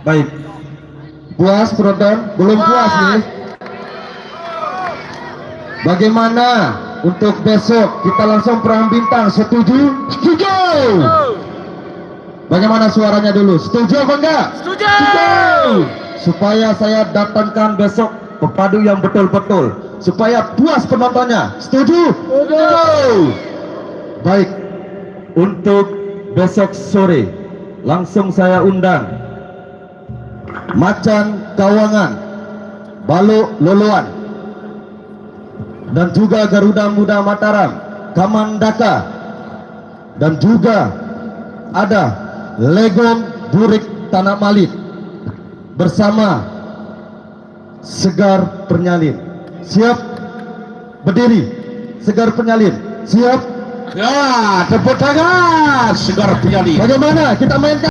Baik. Puas penonton? Belum puas nih. Bagaimana untuk besok kita langsung perang bintang? Setuju? Setuju. Bagaimana suaranya dulu? Setuju apa enggak? Setuju. Supaya saya datangkan besok pepadu yang betul-betul, supaya puas penontonnya. Setuju? Setuju. Baik. Untuk besok sore langsung saya undang Macan Kawangan, Baluk Loloan, dan juga Garuda Muda Mataram, Kamandaka, dan juga ada Legong Burik Tanah Malit bersama Segar Pernyalin. Siap? Berdiri. Segar Pernyalin. Siap? Ya, tepuk tangan Segar Pernyalin. Bagaimana kita mainkan?